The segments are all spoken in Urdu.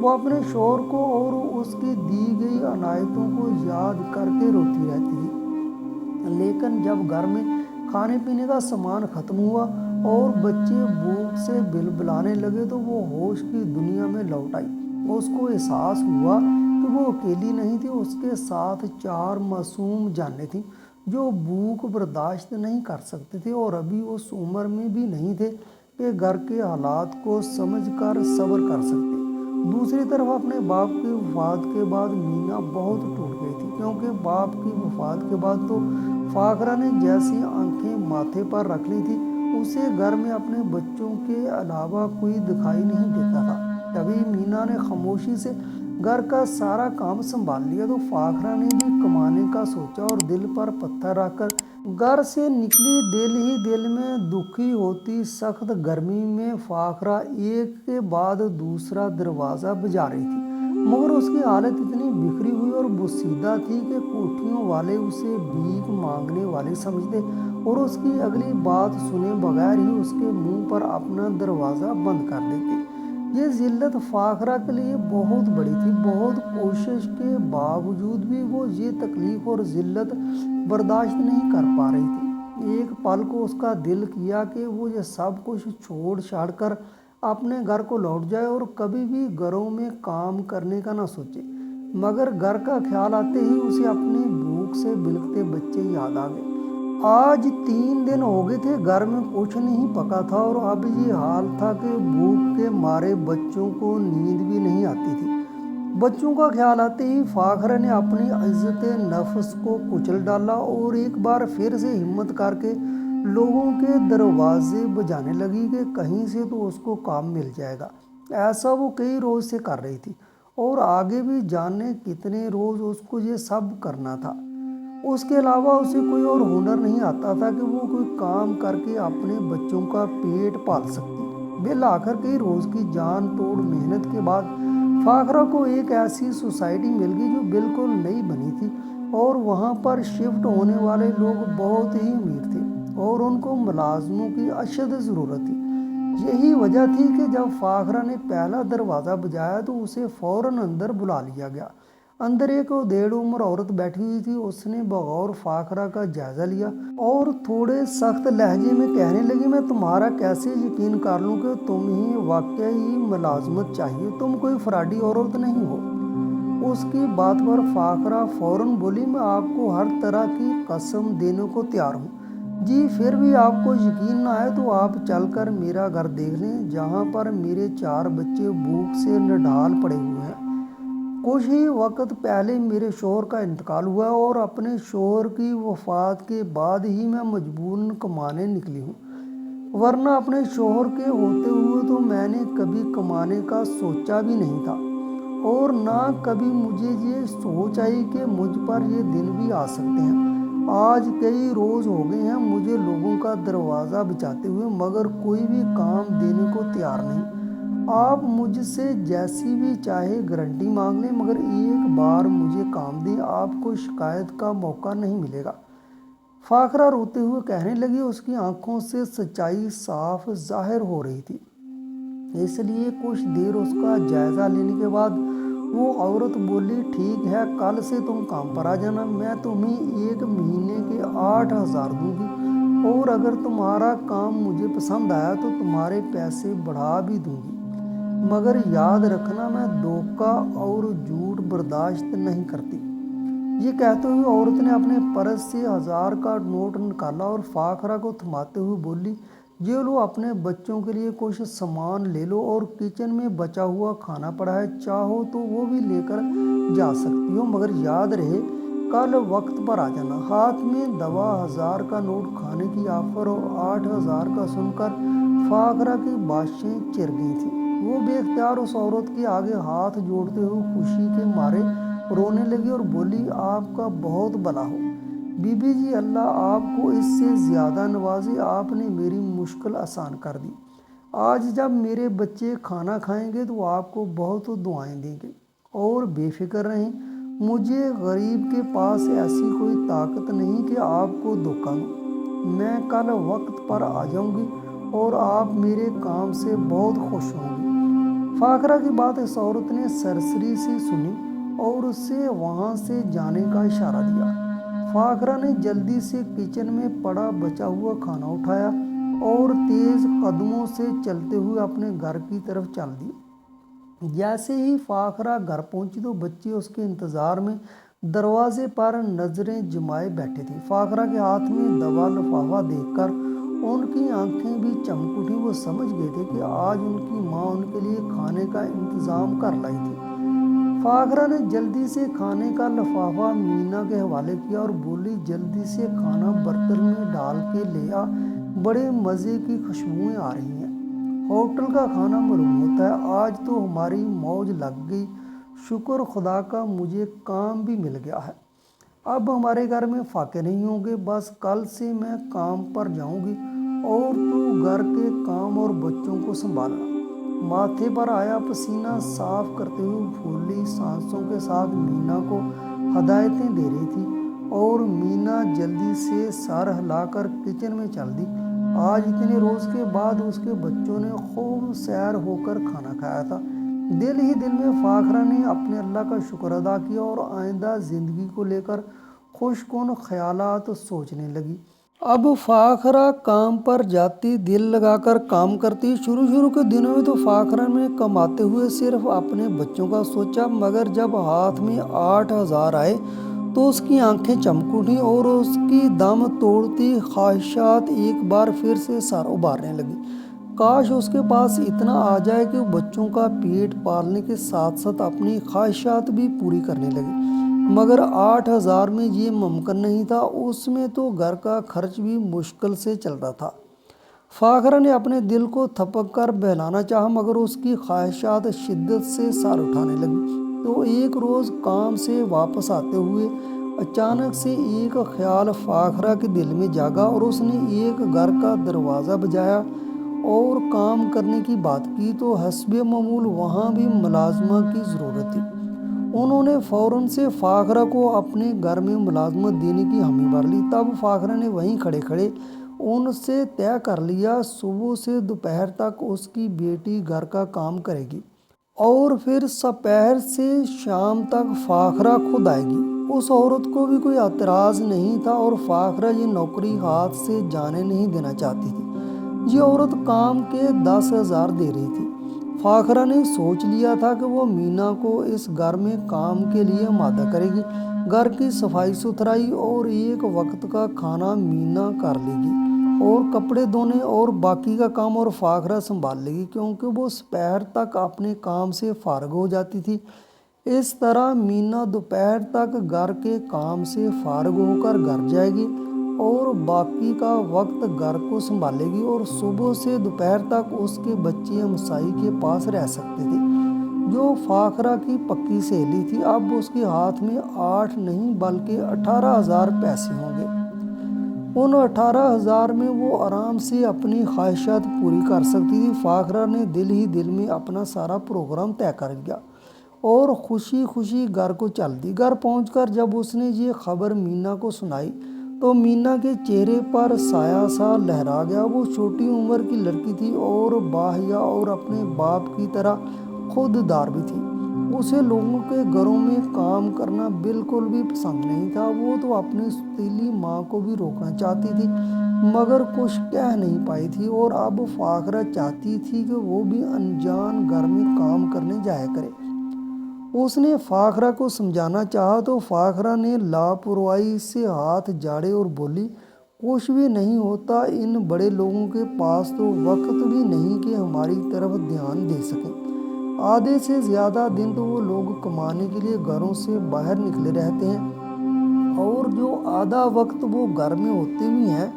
وہ اپنے شوہر کو اور اس کی دی گئی عنایتوں کو یاد کر کے روتی رہتی تھی، لیکن جب گھر میں کھانے پینے کا سامان ختم ہوا اور بچے بھوک سے بلبلانے لگے تو وہ ہوش کی دنیا میں لوٹ آئی۔ اس کو احساس ہوا کہ وہ اکیلی نہیں تھی، اس کے ساتھ 4 معصوم جانیں تھیں جو بھوک برداشت نہیں کر سکتے تھے اور ابھی اس عمر میں بھی نہیں تھے کہ گھر کے حالات کو سمجھ کر صبر کر سکتے۔ دوسری طرف اپنے باپ کی وفات کے بعد مینا بہت ٹوٹ گئی تھی، کیونکہ باپ کی وفات کے بعد تو فاخرہ نے جیسی آنکھیں ماتھے پر رکھ لی تھی، اسے گھر میں اپنے بچوں کے علاوہ کوئی دکھائی نہیں دیتا تھا۔ کبھی مینا نے خاموشی سے گھر کا سارا کام سنبھال لیا تو فاخرہ نے بھی کمانے کا سوچا اور دل پر پتھر رکھ کر گھر سے نکلی۔ دل ہی دل میں دکھی ہوتی سخت گرمی میں فاخرہ ایک کے بعد دوسرا دروازہ بجا رہی تھی، مگر اس کی حالت اتنی بکھری ہوئی اور بوسیدہ تھی کہ کوٹھیوں والے اسے بھیک مانگنے والی سمجھتے اور اس کی اگلی بات سنے بغیر ہی اس کے منہ پر اپنا دروازہ بند کر دیتے۔ یہ ذلت فاخرہ کے لیے بہت بڑی تھی۔ بہت کوشش کے باوجود بھی وہ یہ تکلیف اور ذلت برداشت نہیں کر پا رہی تھی۔ ایک پل کو اس کا دل کیا کہ وہ یہ سب کچھ چھوڑ چھاڑ کر اپنے گھر کو لوٹ جائے اور کبھی بھی گھروں میں کام کرنے کا نہ سوچے، مگر گھر کا خیال آتے ہی اسے اپنے بھوک سے بلکتے بچے یاد آ گئے۔ آج 3 دن ہو گئے تھے گھر میں کچھ نہیں پکا تھا اور اب یہ حال تھا کہ بھوک کے مارے بچوں کو نیند بھی نہیں آتی تھی۔ بچوں کا خیال آتے ہی فاخرہ نے اپنی عزت نفس کو کچل ڈالا اور ایک بار پھر سے ہمت کر کے لوگوں کے دروازے بجانے لگی کہ کہیں سے تو اس کو کام مل جائے گا۔ ایسا وہ کئی روز سے کر رہی تھی اور آگے بھی جانے کتنے روز اس کو یہ سب کرنا تھا۔ اس کے علاوہ اسے کوئی اور ہنر نہیں آتا تھا کہ وہ کوئی کام کر کے اپنے بچوں کا پیٹ پال سکتی۔ بالآخر کئی روز کی جان توڑ محنت کے بعد فاخرہ کو ایک ایسی سوسائٹی مل گئی جو بالکل نئی بنی تھی اور وہاں پر شفٹ ہونے والے لوگ بہت ہی امیر تھے اور ان کو ملازموں کی اشد ضرورت تھی۔ یہی وجہ تھی کہ جب فاخرہ نے پہلا دروازہ بجایا تو اسے فوراً اندر بلا لیا گیا۔ اندر ایک ادھیڑ عمر عورت بیٹھی ہوئی تھی۔ اس نے بغور فاخرہ کا جائزہ لیا اور تھوڑے سخت لہجے میں کہنے لگی، میں تمہارا کیسے یقین کر لوں کہ تمہیں واقعی ملازمت چاہیے، تم کوئی فراڈی عورت نہیں ہو۔ اس کی بات پر فاخرہ فوراً بولی، میں آپ کو ہر طرح کی قسم دینے کو تیار ہوں۔ جی پھر بھی آپ کو یقین نہ آئے تو آپ چل کر میرا گھر دیکھ لیں جہاں پر میرے 4 بچے بھوک سے نڈھال پڑے ہوئے ہیں۔ کچھ ہی وقت پہلے میرے شوہر کا انتقال ہوا اور اپنے شوہر کی وفات کے بعد ہی میں مجبوراً کمانے نکلی ہوں، ورنہ اپنے شوہر کے ہوتے ہوئے تو میں نے کبھی کمانے کا سوچا بھی نہیں تھا اور نہ کبھی مجھے یہ سوچ آئی کہ مجھ پر یہ دن بھی آ سکتے ہیں۔ آج کئی روز ہو گئے ہیں مجھے لوگوں کا دروازہ بجاتے ہوئے، مگر کوئی بھی کام دینے کو تیار نہیں۔ آپ مجھ سے جیسی بھی چاہے گارنٹی مانگ لیں، مگر ایک بار مجھے کام دیں، آپ کو شکایت کا موقع نہیں ملے گا۔ فاخرہ روتے ہوئے کہنے لگی۔ اس کی آنکھوں سے سچائی صاف ظاہر ہو رہی تھی، اس لیے کچھ دیر اس کا جائزہ لینے کے بعد وہ عورت بولی، ٹھیک ہے، کل سے تم کام پر آ جانا، میں تمہیں 1 مہینے کے 8,000 دوں گی اور اگر تمہارا کام مجھے پسند آیا تو تمہارے پیسے بڑھا بھی دوں گی، مگر یاد رکھنا میں دھوکہ اور جھوٹ برداشت نہیں کرتی۔ یہ کہتے ہوئے عورت نے اپنے پرس سے 1000 کا نوٹ نکالا اور فاخرہ کو تھماتے ہوئے بولی، یہ لو، اپنے بچوں کے لیے کچھ سامان لے لو اور کچن میں بچا ہوا کھانا پڑا ہے، چاہو تو وہ بھی لے کر جا سکتی ہو، مگر یاد رہے کل وقت پر آ جانا۔ ہاتھ میں دبا 1000 کا نوٹ کھانے کی آفر اور 8000 کا سن کر فاخرہ کی باشیں چر گئی تھیں۔ وہ بے اختیار اس عورت کے آگے ہاتھ جوڑتے ہوئے خوشی کے مارے رونے لگی اور بولی، آپ کا بہت بھلا ہو بی بی جی، اللہ آپ کو اس سے زیادہ نوازے، آپ نے میری مشکل آسان کر دی۔ آج جب میرے بچے کھانا کھائیں گے تو آپ کو بہت دعائیں دیں گے اور بے فکر رہیں، مجھے غریب کے پاس ایسی کوئی طاقت نہیں کہ آپ کو دھوکہ دوں۔ میں کل وقت پر آ جاؤں گی اور آپ میرے کام سے بہت خوش ہوں گی۔ فاخرہ کی بات اس عورت نے سرسری سے سنی اور اسے وہاں سے جانے کا اشارہ دیا۔ فاخرہ نے جلدی سے کچن میں پڑا بچا ہوا کھانا اٹھایا اور تیز قدموں سے چلتے ہوئے اپنے گھر کی طرف چل دی۔ جیسے ہی فاخرہ گھر پہنچی تو بچے اس کے انتظار میں دروازے پر نظریں جمائے بیٹھے تھے۔ فاخرہ کے ہاتھ میں دبا لفافہ دیکھ کر ان کی آنکھیں بھی چمک اٹھیں۔ وہ سمجھ گئے تھے کہ آج ان کی ماں ان کے لیے کھانے کا انتظام کر لائی تھی۔ فاخرہ نے جلدی سے کھانے کا لفافہ مینا کے حوالے کیا اور بولی، جلدی سے کھانا برتن میں ڈال کے لے آ، بڑے مزے کی خوشبوئیں آ رہی ہیں۔ ہوٹل کا کھانا معلوم ہوتا ہے، آج تو ہماری موج لگ گئی، شکر خدا کا مجھے کام بھی مل گیا ہے، اب ہمارے گھر میں فاقے نہیں ہوں گے، بس کل سے میں کام پر جاؤں گی اور تو گھر کے کام اور بچوں کو سنبھالنا۔ ماتھے پر آیا پسینہ صاف کرتے ہوئے پھولی سانسوں کے ساتھ مینا کو ہدایتیں دے رہی تھی اور مینا جلدی سے سر ہلا کر کچن میں چل دی۔ آج اتنے روز کے بعد اس کے بچوں نے خوب سیر ہو کر کھانا کھایا تھا۔ دل ہی دل میں فاخرہ نے اپنے اللہ کا شکر ادا کیا اور آئندہ زندگی کو لے کر خوش کن خیالات سوچنے لگی۔ اب فاخرہ کام پر جاتی، دل لگا کر کام کرتی۔ شروع کے دنوں میں تو فاخرہ نے کماتے ہوئے صرف اپنے بچوں کا سوچا، مگر جب ہاتھ میں 8,000 آئے تو اس کی آنکھیں چمک اٹھیں اور اس کی دم توڑتی خواہشات ایک بار پھر سے سر ابھارنے لگی۔ کاش اس کے پاس اتنا آ جائے کہ وہ بچوں کا پیٹ پالنے کے ساتھ ساتھ اپنی خواہشات بھی پوری کرنے لگے، مگر 8,000 میں یہ ممکن نہیں تھا، اس میں تو گھر کا خرچ بھی مشکل سے چلتا تھا۔ فاخرہ نے اپنے دل کو تھپک کر بہلانا چاہا، مگر اس کی خواہشات شدت سے سر اٹھانے لگیں۔ تو ایک روز کام سے واپس آتے ہوئے اچانک سے ایک خیال فاخرہ کے دل میں جاگا اور اس نے ایک گھر کا دروازہ بجایا اور کام کرنے کی بات کی تو حسب معمول وہاں بھی ملازمہ کی ضرورت تھی۔ انہوں نے فوراً سے فاخرہ کو اپنے گھر میں ملازمت دینے کی حامی بھر لی۔ تب فاخرہ نے وہیں کھڑے کھڑے ان سے طے کر لیا، صبح سے دوپہر تک اس کی بیٹی گھر کا کام کرے گی اور پھر دوپہر سے شام تک فاخرہ خود آئے گی۔ اس عورت کو بھی کوئی اعتراض نہیں تھا اور فاخرہ یہ نوکری ہاتھ سے جانے نہیں دینا چاہتی تھی۔ یہ عورت کام کے 10,000 دے رہی تھی۔ فاخرہ نے سوچ لیا تھا کہ وہ مینا کو اس گھر میں کام کے لیے آمادہ کرے گی، گھر کی صفائی ستھرائی اور ایک وقت کا کھانا مینا کر لے گی اور کپڑے دھونے اور باقی کا کام اور فاخرہ سنبھال لے گی، کیونکہ وہ دوپہر تک اپنے کام سے فارغ ہو جاتی تھی۔ اس طرح مینا دوپہر تک گھر کے کام سے فارغ ہو کر گھر جائے گی اور باقی کا وقت گھر کو سنبھالے گی اور صبح سے دوپہر تک اس کے بچے ہمسائی کے پاس رہ سکتے تھے، جو فاخرہ کی پکی سہیلی تھی۔ اب اس کے ہاتھ میں 8 نہیں بلکہ 18,000 پیسے ہوں گے۔ ان 18,000 میں وہ آرام سے اپنی خواہشات پوری کر سکتی تھی۔ فاخرہ نے دل ہی دل میں اپنا سارا پروگرام طے کر لیا اور خوشی خوشی گھر کو چل دی۔ گھر پہنچ کر جب اس نے یہ خبر مینا کو سنائی تو مینا کے چہرے پر سایہ سا لہرا گیا۔ وہ چھوٹی عمر کی لڑکی تھی اور باحیا اور اپنے باپ کی طرح خوددار بھی تھی۔ اسے لوگوں کے گھروں میں کام کرنا بالکل بھی پسند نہیں تھا۔ وہ تو اپنی سوتیلی ماں کو بھی روکنا چاہتی تھی، مگر کچھ کہہ نہیں پائی تھی اور اب فاخرہ چاہتی تھی کہ وہ بھی انجان گھر میں کام کرنے جایا کرے۔ اس نے فاخرہ کو سمجھانا چاہا تو فاخرہ نے لاپرواہی سے ہاتھ جھاڑے اور بولی، کچھ بھی نہیں ہوتا، ان بڑے لوگوں کے پاس تو وقت بھی نہیں کہ ہماری طرف دھیان دے سکیں۔ آدھے سے زیادہ دن تو وہ لوگ کمانے کے لیے گھروں سے باہر نکلے رہتے ہیں اور جو آدھا وقت وہ گھر میں ہوتے بھی ہیں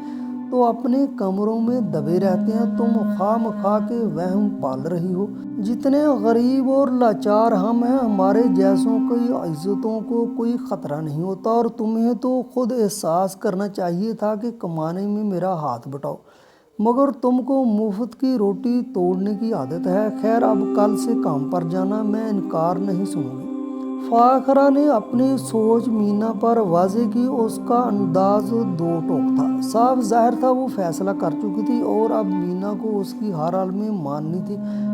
تو اپنے کمروں میں دبے رہتے ہیں۔ تم خواہ مخواہ کے وہم پال رہی ہو۔ جتنے غریب اور لاچار ہم ہیں، ہمارے جیسوں کی عزتوں کو کوئی خطرہ نہیں ہوتا اور تمہیں تو خود احساس کرنا چاہیے تھا کہ کمانے میں میرا ہاتھ بٹاؤ، مگر تم کو مفت کی روٹی توڑنے کی عادت ہے۔ خیر، اب کل سے کام پر جانا، میں انکار نہیں سنوں گی۔ فاخرہ نے اپنی سوچ مینا پر واضح کی۔ اس کا انداز دو ٹوک تھا، صاف ظاہر تھا وہ فیصلہ کر چکی تھی اور اب مینا کو اس کی ہر حال میں ماننی تھی۔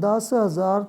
10,000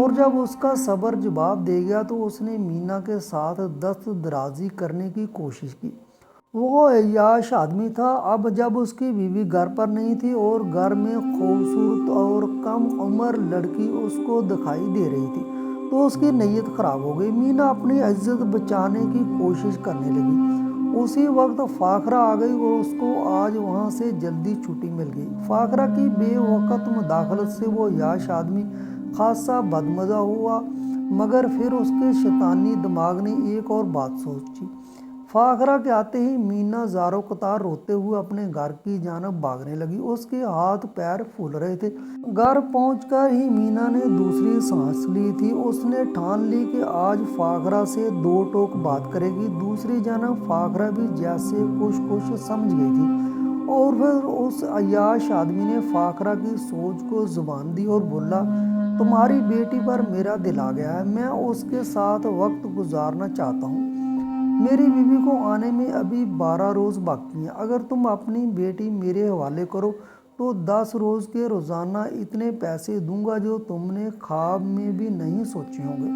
اور جب اس کا صبر جواب دے گیا تو اس نے مینا کے ساتھ دست درازی کرنے کی کوشش کی۔ وہ عیاش آدمی تھا۔ اب جب اس کی بیوی گھر پر نہیں تھی اور گھر میں خوبصورت اور کم عمر لڑکی اس کو دکھائی دے رہی تھی تو اس کی نیت خراب ہو گئی۔ مینا اپنی عزت بچانے کی کوشش کرنے لگی۔ اسی وقت فاخرہ آ گئی اور اس کو آج وہاں سے جلدی چھٹی مل گئی۔ فاخرہ کی بے وقت مداخلت سے وہ عیاش آدمی خاصا بدمزہ ہوا، مگر پھر اس کے شیطانی دماغ نے ایک اور بات سوچی۔ فاخرہ کے آتے ہی مینا زاروں قطار روتے ہوئے اپنے گھر کی جانب بھاگنے لگی۔ اس کے ہاتھ پیر پھول رہے تھے۔ گھر پہنچ کر ہی مینا نے دوسری سانس لی تھی۔ اس نے ٹھان لی کہ آج فاخرہ سے دو ٹوک بات کرے گی۔ دوسری جانب فاخرہ بھی جیسے کچھ سمجھ گئی تھی، اور پھر اس عیاش آدمی نے فاخرہ کی سوچ کو زبان دی اور بولا، تمہاری بیٹی پر میرا دل آ گیا ہے، میں اس کے ساتھ وقت گزارنا چاہتا ہوں۔ میری بیوی کو آنے میں ابھی 12 روز باقی ہیں۔ اگر تم اپنی بیٹی میرے حوالے کرو تو 10 روز کے روزانہ اتنے پیسے دوں گا جو تم نے خواب میں بھی نہیں سوچے ہوں گے۔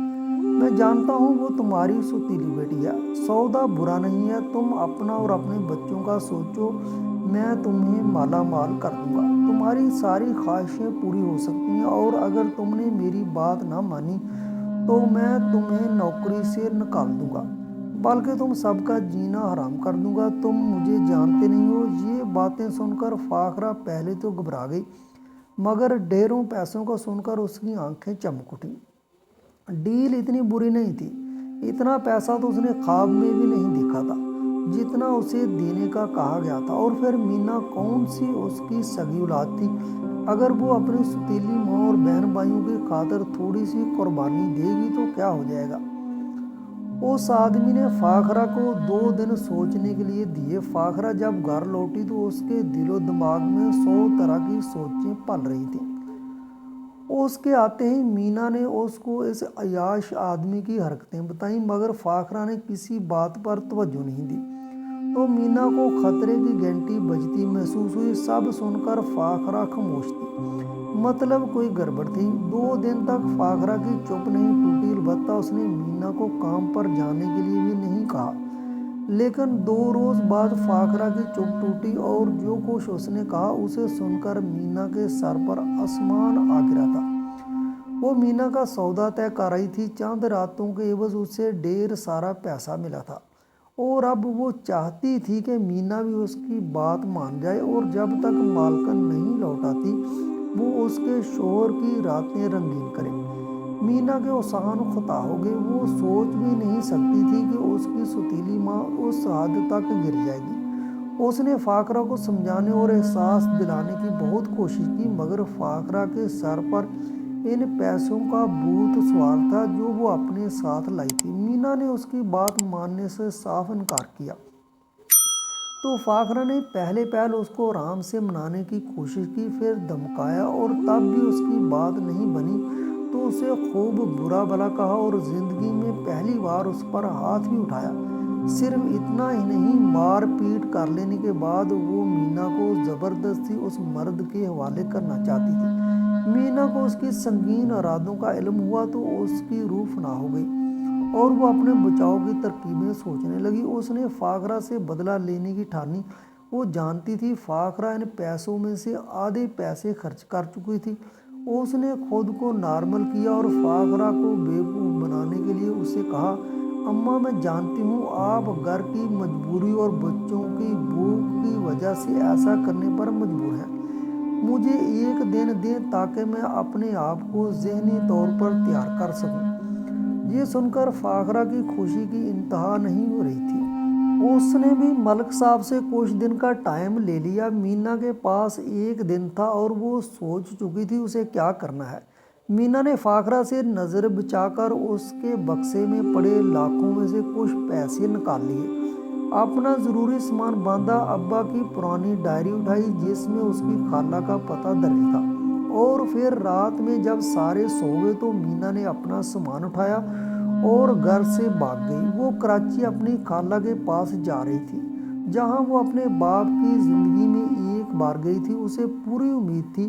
میں جانتا ہوں وہ تمہاری سوتیلی بیٹی ہے۔ سودا برا نہیں ہے، تم اپنا اور اپنے بچوں کا سوچو، میں تمہیں مالا مال کر دوں گا۔ تمہاری ساری خواہشیں پوری ہو سکتی ہیں، اور اگر تم نے میری بات نہ مانی تو میں تمہیں نوکری سے نکال دوں گا، بلکہ تم سب کا جینا حرام کر دوں گا۔ تم مجھے جانتے نہیں ہو۔ یہ باتیں سن کر فاخرہ پہلے تو گھبرا گئی، مگر ڈھیروں پیسوں کو سن کر اس کی آنکھیں چمک اٹھیں۔ ڈیل اتنی بری نہیں تھی۔ اتنا پیسہ تو اس نے خواب میں بھی نہیں دیکھا تھا جتنا اسے دینے کا کہا گیا تھا۔ اور پھر مینا کون سی اس کی سگی اولاد تھی؟ اگر وہ اپنی سوتیلی ماں اور بہن بھائیوں کی خاطر تھوڑی سی قربانی دے گی تو کیا ہو جائے گا؟ اس آدمی نے فاخرہ کو 2 دن سوچنے کے لیے دیے۔ فاخرہ جب گھر لوٹی تو اس کے دل و دماغ میں 100 طرح کی سوچیں پل رہی تھیں۔ اس کے آتے ہی مینا نے اس کو اس عیاش آدمی کی حرکتیں بتائیں، مگر فاخرہ نے کسی بات پر توجہ نہیں دی۔ تو مینا کو خطرے کی گھنٹی بجتی محسوس ہوئی۔ سب سن کر فاخرہ خاموش تھی، مطلب کوئی گڑبڑ تھی۔ 2 دن تک فاخرہ کی چپ نہیں ٹوٹی، البتہ اس نے مینا کو کام پر جانے کے لیے بھی نہیں کہا۔ لیکن 2 روز بعد فاخرہ کی چپ ٹوٹی، اور جو کچھ اس نے کہا اسے سن کر مینا کے سر پر آسمان آ گرا تھا۔ وہ مینا کا سودا طے کر رہی تھی۔ چند راتوں کے عوض اسے ڈھیر سارا پیسہ ملا تھا، اور اب وہ چاہتی تھی کہ مینا بھی اس کی بات مان جائے، اور جب تک مالکن نہیں لوٹ آتی وہ اس کے شوہر کی راتیں رنگین کرے۔ مینا کے اذہان خطا ہو گئے۔ وہ سوچ بھی نہیں سکتی تھی کہ اس کی سوتیلی ماں اس حد تک گر جائے گی۔ اس نے فاخرہ کو سمجھانے اور احساس دلانے کی بہت کوشش کی، مگر فاخرہ کے سر پر ان پیسوں کا بھوت سوار تھا جو وہ اپنے ساتھ لائی تھی۔ مینا نے اس کی بات ماننے سے صاف انکار کیا تو فاخرہ نے پہلے پہل اس کو آرام سے منانے کی کوشش کی، پھر دھمکایا، اور تب بھی اس کی بات نہیں بنی تو اسے خوب برا بھلا کہا، اور زندگی میں پہلی بار اس پر ہاتھ بھی اٹھایا۔ صرف اتنا ہی نہیں، مار پیٹ کر لینے کے بعد وہ مینا کو زبردستی اس مرد کے حوالے کرنا چاہتی تھی۔ مینا کو اس کی سنگین ارادوں کا علم ہوا تو اس کی روح فنا ہو گئی، اور وہ اپنے بچاؤ کی ترکیبیں سوچنے لگی۔ اس نے فاخرہ سے بدلہ لینے کی ٹھانی۔ وہ جانتی تھی فاخرہ ان پیسوں میں سے آدھے پیسے خرچ کر چکی تھی۔ اس نے خود کو نارمل کیا اور فاخرہ کو بیوقوف بنانے کے لیے اسے کہا، اماں میں جانتی ہوں آپ گھر کی مجبوری اور بچوں کی بھوک کی وجہ سے ایسا کرنے پر مجبور ہیں۔ مجھے 1 دن دیں تاکہ میں اپنے آپ کو ذہنی طور پر تیار کر سکوں۔ یہ سن کر فاخرہ کی خوشی کی انتہا نہیں ہو رہی تھی۔ اس نے بھی ملک صاحب سے کچھ دن کا ٹائم لے لیا۔ مینا کے پاس 1 دن تھا اور وہ سوچ چکی تھی اسے کیا کرنا ہے۔ مینا نے فاخرہ سے نظر بچا کر اس کے بکسے میں پڑے لاکھوں میں سے کچھ پیسے نکال لیے، اپنا ضروری سامان باندھا، ابا کی پرانی ڈائری اٹھائی جس میں اس کی خالہ کا پتہ درج تھا، اور پھر رات میں جب سارے سو گئے تو مینا نے اپنا سامان اٹھایا اور گھر سے بھاگ گئی۔ وہ کراچی اپنی خالہ کے پاس جا رہی تھی، جہاں وہ اپنے باپ کی زندگی میں 1 بار گئی تھی۔ اسے پوری امید تھی